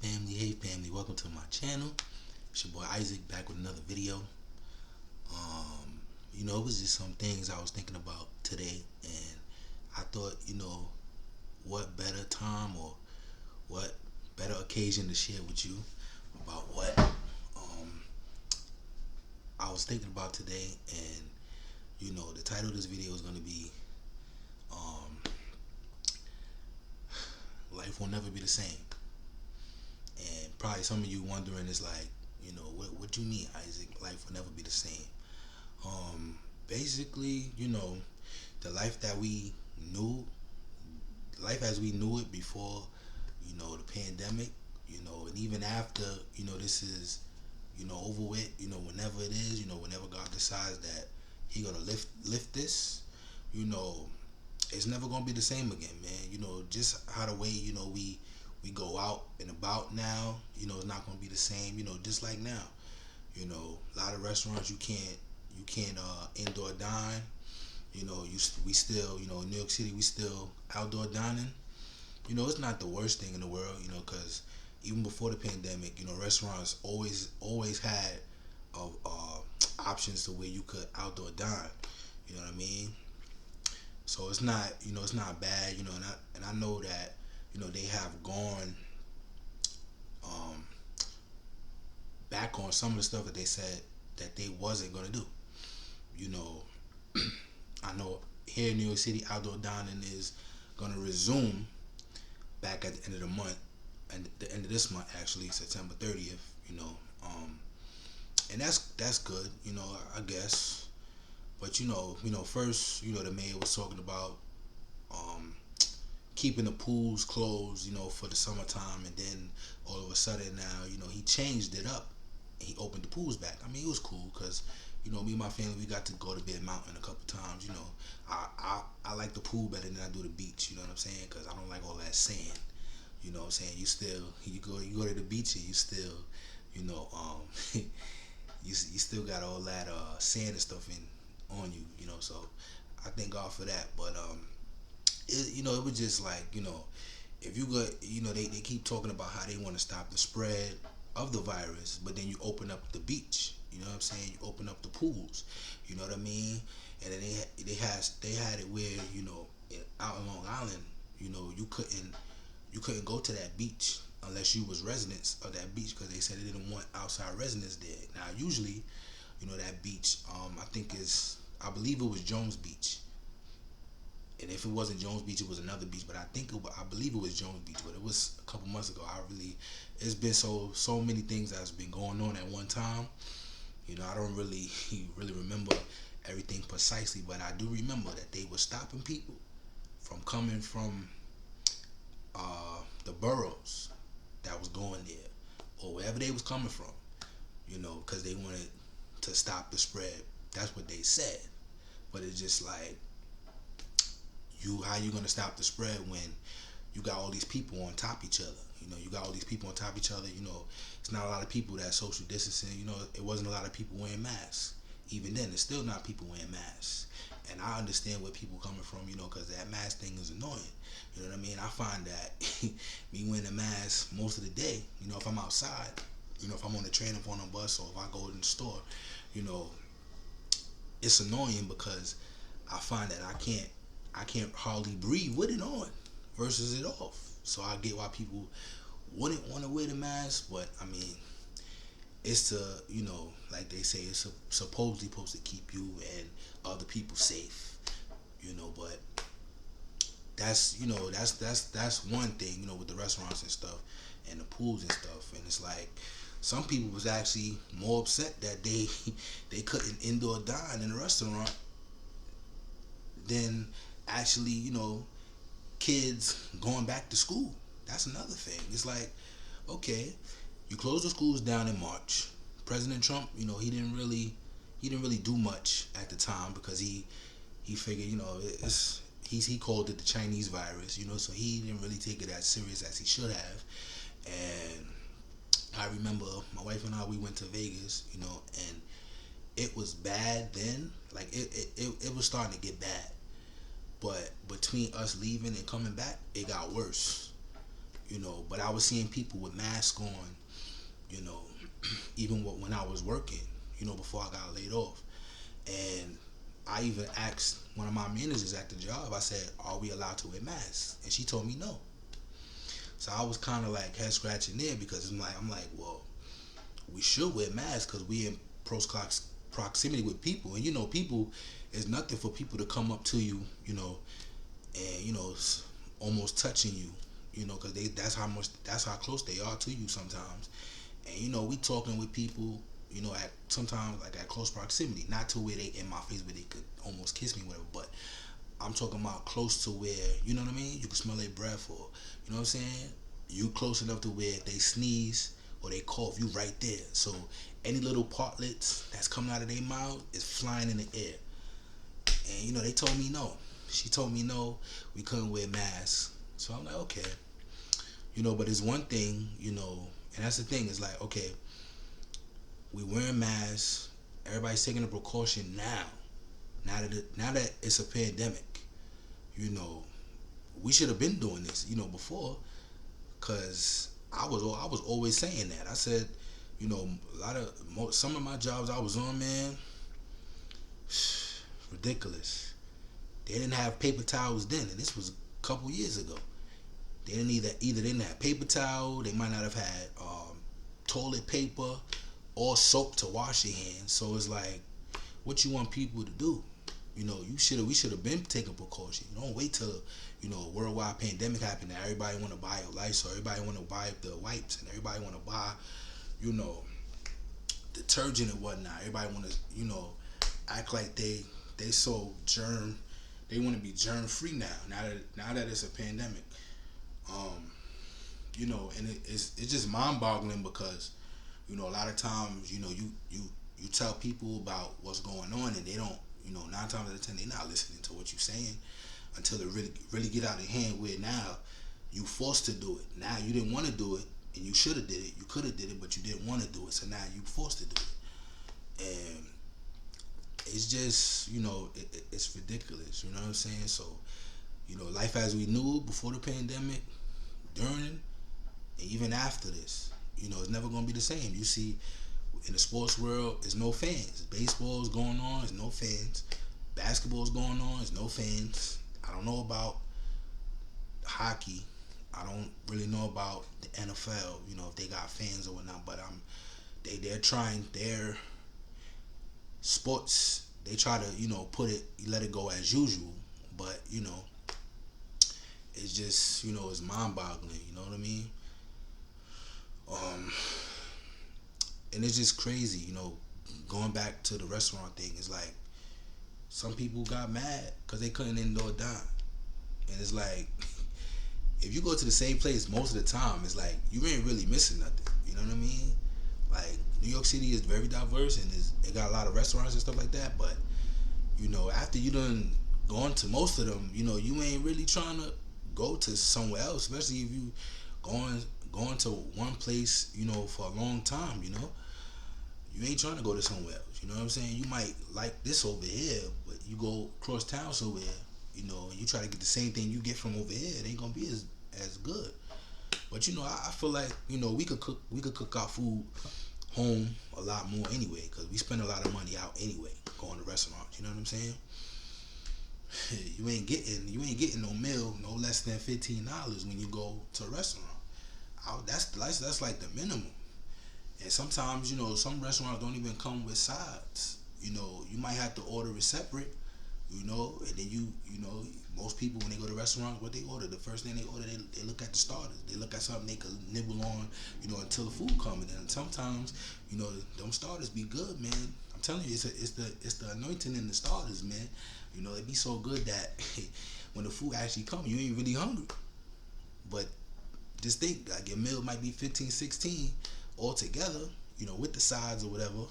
Hey family, welcome to my channel. It's your boy Isaac back with another video. It was just some things I was thinking about today, and I thought, what better time or what better occasion to share with you about what I was thinking about today. And the title of this video is going to be Life Will Never Be the Same. And probably some of you wondering is like, what do you mean, Isaac? Life will never be the same. Basically, the life that we knew, life as we knew it before, the pandemic, and even after, this is, over with, whenever it is, whenever God decides that He gonna lift this, it's never gonna be the same again, man. Just how the way, we go out and about now, it's not gonna be the same, just like now. A lot of restaurants you can't indoor dine. We still, in New York City, we still outdoor dining. It's not the worst thing in the world, because even before the pandemic, restaurants always had options to where you could outdoor dine. You know what I mean? So it's not, it's not bad, and I know that, they have gone back on some of the stuff that they said that they wasn't gonna do. You know, I know here in New York City, outdoor dining is gonna resume back at the end of the month, and the end of this month actually, September 30th. And that's good. I guess. But first, the mayor was talking about keeping the pools closed, for the summertime, and then all of a sudden now, he changed it up. He opened the pools back. I mean, it was cool because, me and my family, we got to go to Bear Mountain a couple times. I like the pool better than I do the beach. You know what I'm saying? Because I don't like all that sand. You know what I'm saying? You go to the beach and you still, you still got all that sand and stuff on you. So I thank God for that. But it was just like, if you go, they keep talking about how they want to stop the spread of the virus, but then you open up the beach. You know what I'm saying? You open up the pools. You know what I mean? And then they had it where, out in Long Island, you couldn't go to that beach unless you was residents of that beach, because they said they didn't want outside residents there. Now usually, that beach, I believe it was Jones Beach. And if it wasn't Jones Beach, it was another beach. But I believe it was Jones Beach. But it was a couple months ago. It's been so many things that's been going on at one time. I don't really remember everything precisely, but I do remember that they were stopping people from coming from the boroughs that was going there, or wherever they was coming from. Because they wanted to stop the spread. That's what they said. But it's just like, how you gonna stop the spread when you got all these people on top of each other? You got all these people on top of each other. It's not a lot of people that social distancing. It wasn't a lot of people wearing masks. Even then, it's still not people wearing masks. And I understand where people coming from, because that mask thing is annoying. You know what I mean? I find that me wearing a mask most of the day, if I'm outside, if I'm on the train, if I'm on a bus, or if I go to the store, it's annoying because I find that I can't hardly breathe with it on versus it off. So I get why people wouldn't want to wear the mask, but I mean, it's to, like they say, it's supposedly supposed to keep you and other people safe, but that's, that's one thing, with the restaurants and stuff and the pools and stuff. And it's like, some people was actually more upset that they couldn't indoor dine in a restaurant than actually, kids going back to school. That's another thing. It's like, okay, you close the schools down in March. President Trump, he didn't really do much at the time, because he figured, he called it the Chinese virus, so he didn't really take it as serious as he should have. And I remember my wife and I, we went to Vegas, and it was bad then. Like it was starting to get bad. But between us leaving and coming back, it got worse. But I was seeing people with masks on, you know, even when I was working, before I got laid off. And I even asked one of my managers at the job, I said, are we allowed to wear masks? And she told me no. So I was kind of like head scratching there because I'm like, well, we should wear masks because we in close proximity with people. And people, it's nothing for people to come up to you, and, almost touching you, because that's how close they are to you sometimes. And we talking with people, at sometimes like at close proximity, not to where they in my face where they could almost kiss me, whatever. But I'm talking about close to where, you know what I mean? You can smell their breath, or you know what I'm saying? You close enough to where if they sneeze or they cough, you right there. So any little partlets that's coming out of their mouth is flying in the air. And they told me no. She told me no, we couldn't wear masks. So I'm like, okay. But it's one thing, and that's the thing, is like, okay, we wearing masks, everybody's taking a precaution now. Now that it's a pandemic, we should have been doing this, before, cause I was always saying that. I said, some of my jobs I was on, man, ridiculous. They didn't have paper towels then, and this was a couple years ago. They didn't either didn't have paper towel. They might not have had toilet paper or soap to wash your hands. So it's like, what you want people to do? We should have been taking precautions. Don't wait till a worldwide pandemic happened and everybody want to buy a Lysol, everybody want to buy the wipes, and everybody want to buy detergent and whatnot. Everybody want to act like they so germ. They want to be germ free now. Now that it's a pandemic. And it's just mind boggling because, a lot of times, you tell people about what's going on and they don't, 9 times out of 10, they're not listening to what you're saying until it really get out of hand, where now you forced to do it. Now you didn't want to do it and you should have did it. You could have did it, but you didn't want to do it. So now you forced to do it. And it's just, it's ridiculous. You know what I'm saying? So, life as we knew before the pandemic, during, and even after this, it's never going to be the same. You see, in the sports world, there's no fans. Baseball's going on, there's no fans. Basketball's going on, there's no fans. I don't know about hockey. I don't really know about the NFL, if they got fans or whatnot, but they're trying their sports, they try to, let it go as usual, but, it's just, it's mind boggling, you know what I mean? And it's just crazy, going back to the restaurant thing, it's like, some people got mad because they couldn't endure a dime. And it's like, if you go to the same place most of the time, it's like, you ain't really missing nothing, you know what I mean? Like, New York City is very diverse and it got a lot of restaurants and stuff like that, but, after you done gone to most of them, you ain't really trying to go to somewhere else, especially if you going to one place, for a long time, you ain't trying to go to somewhere else. You know what I'm saying? You might like this over here, but you go across town somewhere, and you try to get the same thing you get from over here, it ain't gonna be as good. But I feel like we could cook our food home a lot more anyway, because we spend a lot of money out anyway going to restaurants. You know what I'm saying? You ain't getting no meal no less than $15 when you go to a restaurant. That's like the minimum. And sometimes some restaurants don't even come with sides. You might have to order it separate. And then most people when they go to restaurants, what they order, the first thing they order, they look at the starters. They look at something they could nibble on, until the food comes. And sometimes, them starters be good, man. I'm telling you, it's the anointing in the starters, man. It be so good that when the food actually comes, you ain't really hungry. But just think, like, your meal might be 15, 16 all together, with the sides or whatever,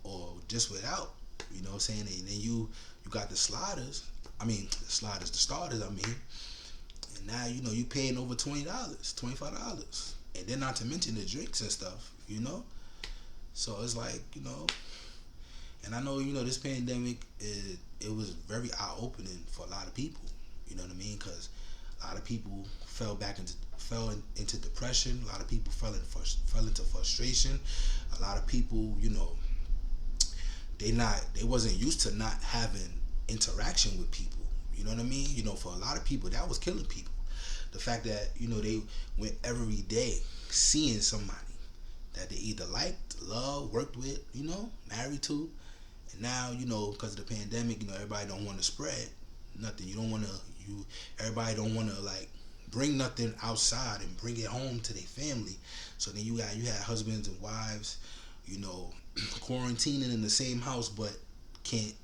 or just without. You know what I'm saying? And then you got the sliders. The starters. And now you paying over $20, $25, and then not to mention the drinks and stuff. So it's like and I know this pandemic it was very eye opening for a lot of people. You know what I mean? Because a lot of people fell into depression. A lot of people fell into frustration. A lot of people, they wasn't used to not having interaction with people. You know what I mean? For a lot of people, that was killing people. The fact that they went every day seeing somebody that they either liked, loved, worked with, married to, and now because of the pandemic, everybody don't want to spread nothing. You don't want to everybody don't want to like bring nothing outside and bring it home to their family. So then you had husbands and wives, you know, quarantining in the same house, but can't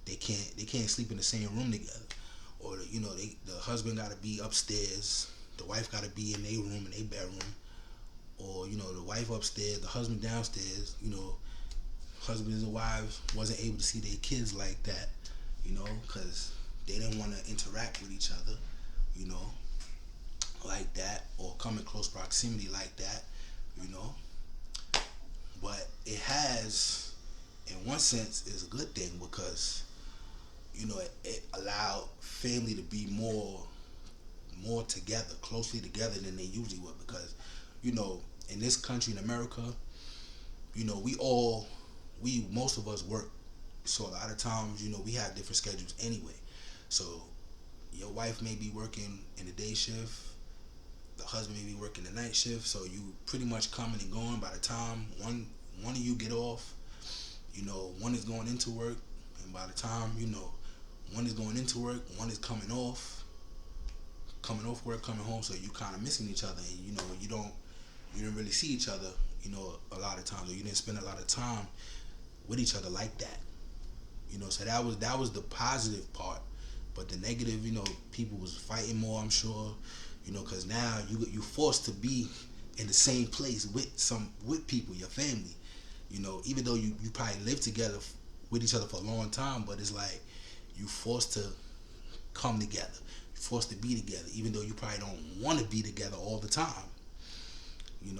they can't sleep in the same room together, or the husband got to be upstairs, the wife got to be in their room, in their bedroom, or the wife upstairs, the husband downstairs. Husbands and wives wasn't able to see their kids like that, because they didn't want to interact with each other, you know, like that, or come in close proximity like that, you know. But it has, in one sense, is a good thing because it allowed family to be more together, closely together than they usually would. Because in this country, in America, most of us work, so a lot of times we have different schedules anyway. So your wife may be working in the day shift, the husband may be working the night shift, so you pretty much coming and going. By the time one of you get off, one is going into work, and by the time one is going into work, one is coming off work, coming home. So you kind of missing each other, and you don't really see each other, a lot of times, or you didn't spend a lot of time with each other like that. So that was the positive part. But the negative, people was fighting more, I'm sure, because now you forced to be in the same place with people, your family, even though you probably live together with each other for a long time, but it's like you forced to come together, you forced to be together, even though you probably don't want to be together all the time,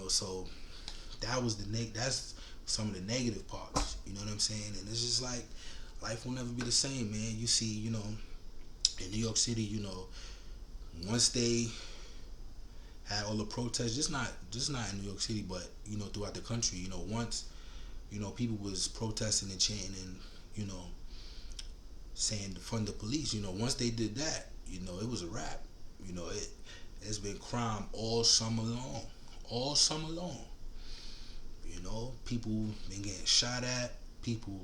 so that's some of the negative parts, you know what I'm saying? And it's just like life will never be the same, man. You see, in New York City, once they had all the protests, just not in New York City, but throughout the country, once people was protesting and chanting and saying to fund the police, once they did that, it was a wrap. It's been crime all summer long, people been getting shot at, people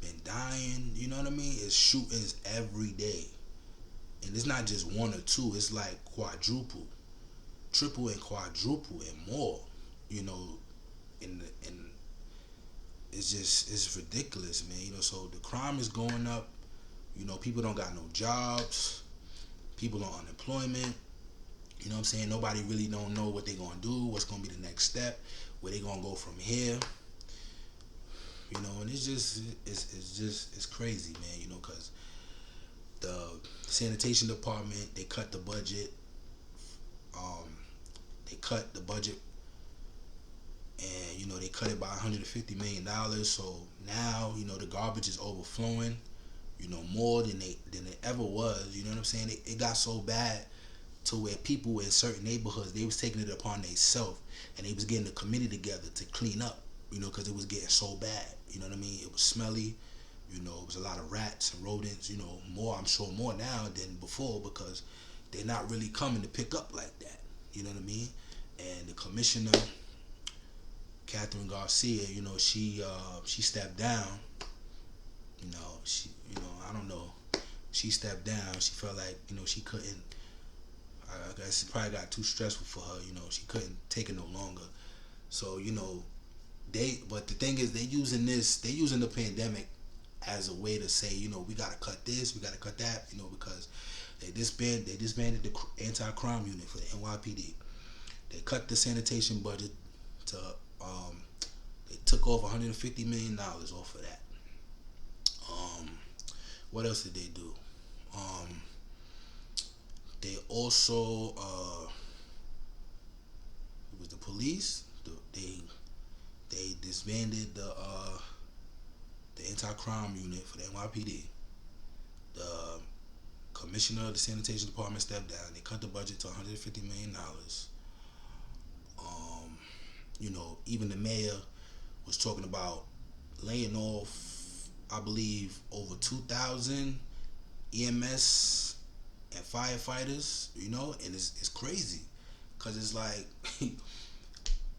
been dying, you know what I mean? It's shootings every day. And it's not just one or two, it's like quadruple, triple and quadruple and more, and it's ridiculous, man. So the crime is going up, people don't got no jobs, people on unemployment, what I'm saying? Nobody really don't know what they gonna do, what's gonna be the next step, where they gonna go from here. And it's crazy, man, because the sanitation department, they cut the budget. They cut the budget, and they cut it by $150 million. So now the garbage is overflowing, more than it ever was. You know what I'm saying? It got so bad to where people in certain neighborhoods, they was taking it upon themselves, and they was getting a committee together to clean up, because it was getting so bad. You know what I mean? It was smelly. It was a lot of rats and rodents. I'm sure more now than before, because they're not really coming to pick up like that. You know what I mean? And the commissioner, Catherine Garcia, she stepped down. I don't know. She stepped down. She felt like she couldn't. I guess it probably got too stressful for her. She couldn't take it no longer. So but the thing is, they're using the pandemic as a way to say, we gotta cut this, we gotta cut that, because they disbanded the anti-crime unit for the NYPD. They cut the sanitation budget to they took off $150 million off of that. What else did they do? They also it was the police. They disbanded the anti-crime unit for the NYPD. The commissioner of the sanitation department stepped down. They cut the budget to $150 million. Um, even the mayor was talking about laying off, I believe, over 2,000 EMS and firefighters. And it's crazy, cause it's like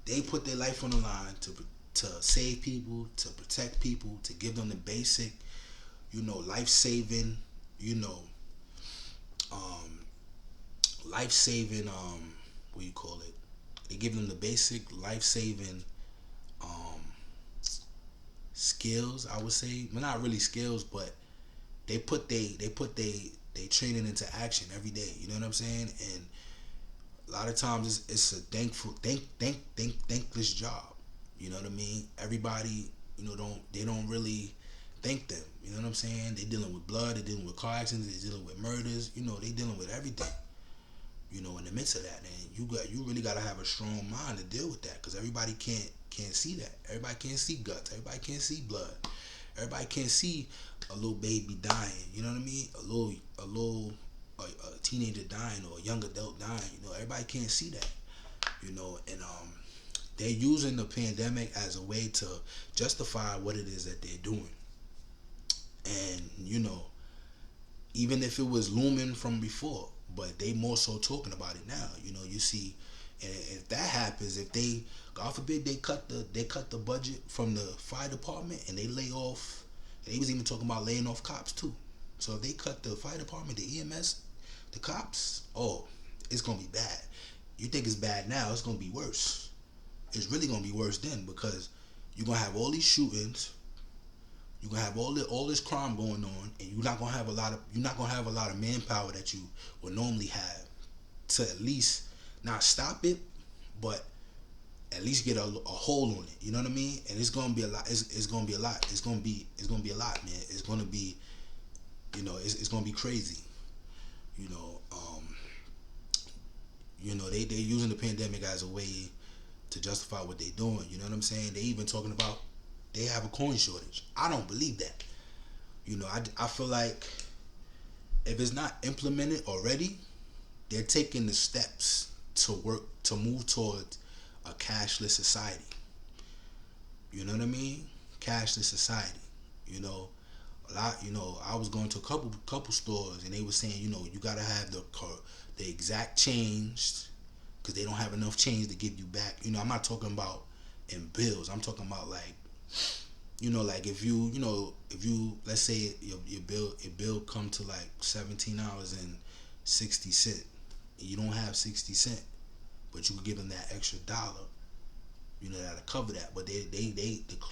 they put their life on the line to save people, to protect people, to give them the basic, life saving, you know, um, life saving, what do you call it? They give them the basic life saving um, skills. I would say, well, not really skills, but they training into action every day. You know what I'm saying? And a lot of times it's a thankless job. You know what I mean? Everybody, don't really thank them. You know what I'm saying? They dealing with blood, they dealing with car accidents, they dealing with murders. They dealing with everything. In the midst of that, and you really gotta have a strong mind to deal with that, because everybody can't see that. Everybody can't see guts. Everybody can't see blood. Everybody can't see a little baby dying. You know what I mean? A teenager dying, or a young adult dying. Everybody can't see that. And they're using the pandemic as a way to justify what it is that they're doing. And even if it was looming from before, but they more so talking about it now. You see, and if that happens, if they, God forbid, they cut the budget from the fire department and they lay off, and they was even talking about laying off cops too. So if they cut the fire department, the EMS, the cops, oh, it's gonna be bad. You think it's bad now? It's gonna be worse. It's really gonna be worse then, because you're gonna have all these shootings. You're gonna have all this crime going on, and you're not gonna have a lot of manpower that you would normally have to at least not stop it, but at least get a hold on it. You know what I mean? And it's gonna be a lot. It's gonna be a lot. It's gonna be a lot, man. It's gonna be, it's gonna be crazy. You know, um, they're using the pandemic as a way to justify what they're doing. You know what I'm saying? They even talking about they have a coin shortage. I don't believe that. I feel like if it's not implemented already, they're taking the steps to move towards a cashless society. You know what I mean? Cashless society. A lot. I was going to a couple stores, and they were saying, you gotta have the exact change, because they don't have enough change to give you back. I'm not talking about in bills. I'm talking about like, like if you let's say your bill come to like $17.60, and you don't have 60 cents, but you could give them that extra dollar, that'll cover that. But the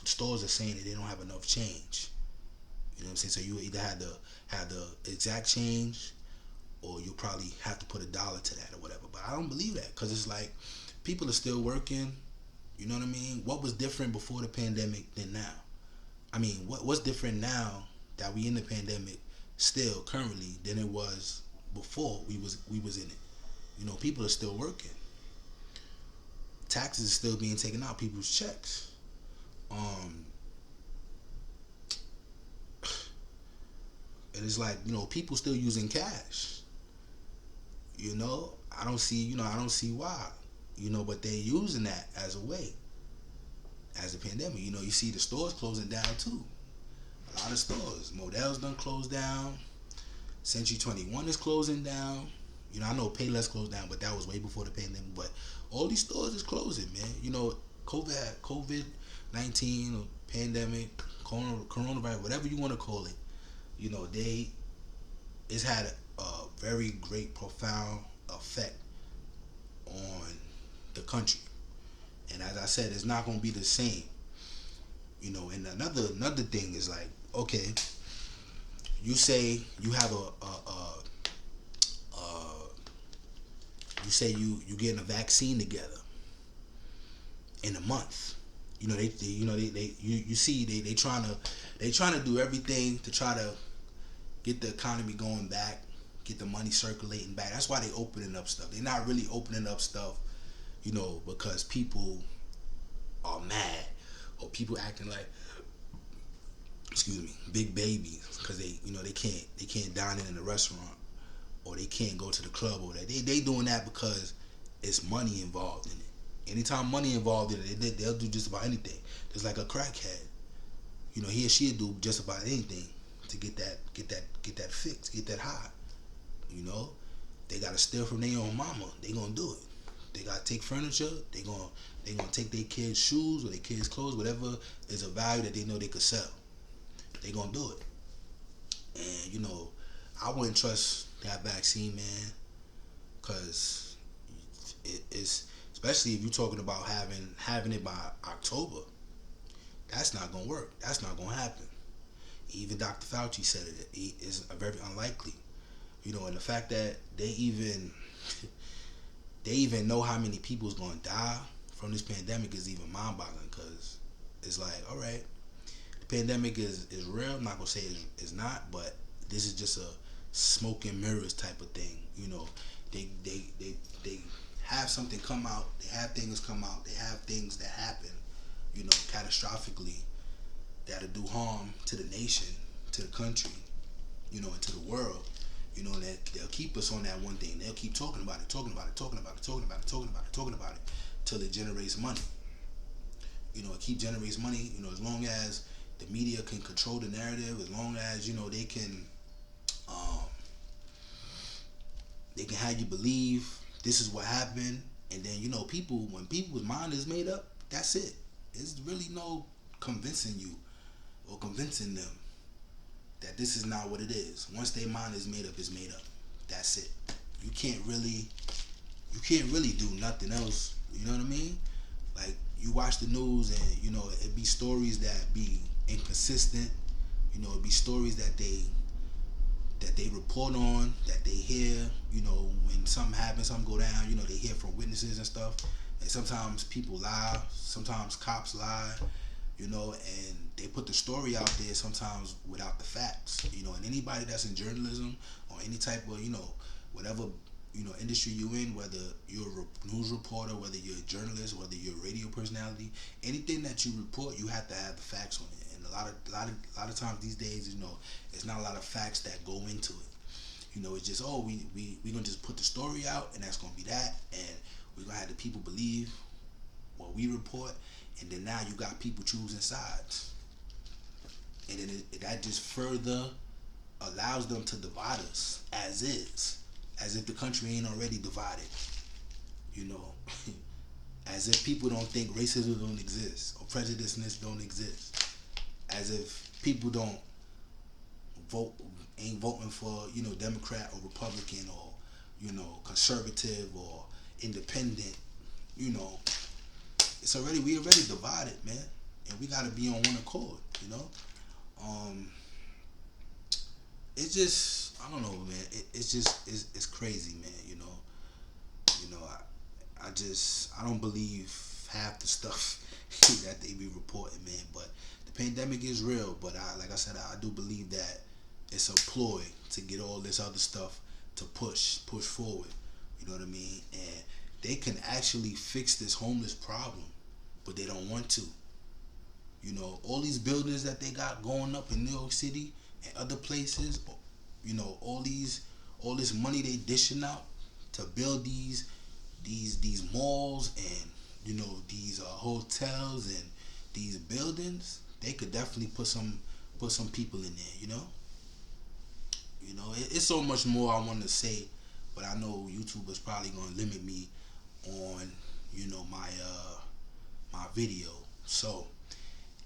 stores are saying that they don't have enough change. You know what I'm saying? So you either have the exact change, or you'll probably have to put $1 to that or whatever. But I don't believe that, because it's like people are still working. You know what I mean? What was different before the pandemic than now? I mean, what's different now that we in the pandemic still currently than it was before we was in it? People are still working. Taxes are still being taken out people's checks. And it's like, people still using cash. I don't see why. But they're using that as a way, as a pandemic. You see the stores closing down too. A lot of stores. Modell's done closed down. Century 21 is closing down. I know Payless closed down, but that was way before the pandemic. But all these stores is closing, man. COVID-19 or pandemic, coronavirus, whatever you want to call it. It's had a very great, profound effect on the country. And as I said, it's not gonna be the same. And another thing is like, okay, you say you have you say you getting a vaccine together in a month. You see they trying to do everything to try to get the economy going back, get the money circulating back. That's why they opening up stuff. They're not really opening up stuff, because people are mad, or people acting like, excuse me, big babies, because they can't dine in a restaurant. or they can't go to the club or that. They doing that because it's money involved in it. Anytime money involved in it, they'll do just about anything. Just like a crackhead, he or she'll do just about anything to get that fix, get that high. You know, they gotta steal from their own mama. They gonna do it. They gotta take furniture. They gonna take their kids' shoes or their kids' clothes, whatever is a value that they know they could sell. They gonna do it. And I wouldn't trust that vaccine, man, because it's, especially if you're talking about having it by October. That's not gonna work. That's not gonna happen. Even Dr. Fauci said it is very unlikely. And the fact that they even know how many people is gonna die from this pandemic is even mind-boggling, because it's like, all right, the pandemic is real. I'm not gonna say it's not, but this is just a smoke and mirrors type of thing. They have something come out. They have things come out. They have things that happen, catastrophically, that'll do harm to the nation, to the country, and to the world. And that they'll keep us on that one thing. They'll keep talking about it, talking about it, talking about it, talking about it, talking about it, talking about it, till it generates money. It keep generates money. As long as the media can control the narrative, as long as um, they can have you believe this is what happened, and then when people's mind is made up, that's it. It's really no convincing you or convincing them that this is not what it is. Once their mind is made up, it's made up. That's it. You can't really do nothing else. You know what I mean? Like, you watch the news and it be stories that be inconsistent. It be stories that they report on, that they hear. When something happens, something go down. They hear from witnesses and stuff. And sometimes people lie. Sometimes cops lie. And they put the story out there sometimes without the facts. And anybody that's in journalism or any type of whatever industry you in, whether you're a news reporter, whether you're a journalist, whether you're a radio personality, anything that you report, you have to have the facts on it. And a lot of times these days, it's not a lot of facts that go into it. It's just, we gonna just put the story out, and that's gonna be that, and we're gonna have the people believe what we report, and then now you got people choosing sides, and then that just further allows them to divide us as if the country ain't already divided. As if people don't think racism don't exist or prejudiceness don't exist, as if people ain't voting for Democrat or Republican or conservative or independent. We already divided, man, and we gotta be on one accord. It's just, I don't know, man. It's crazy, man. I don't believe half the stuff that they be reporting, man. But the pandemic is real. But like I said, I do believe that it's a ploy to get all this other stuff to push forward. You know what I mean? And they can actually fix this homeless problem, but they don't want to. All these buildings that they got going up in New York City and other places, all this money they dishing out to build these malls and these hotels and these buildings. They could definitely put some people in there. It's so much more I want to say, but I know YouTube is probably gonna limit me on my video. So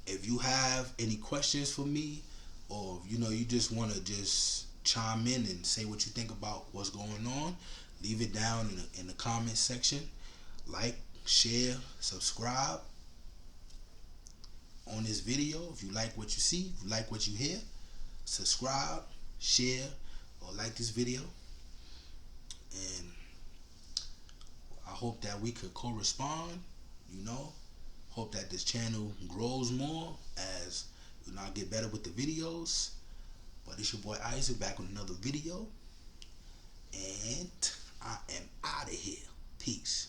if you have any questions for me, or you just want to just chime in and say what you think about what's going on, leave it down in the comment section. Like, share, subscribe on this video if you like what you see, if you like what you hear. Subscribe, share, or like this video, and I hope that we could correspond. Hope that this channel grows more as I get better with the videos. But it's your boy Isaac back with another video, and I am out of here. Peace.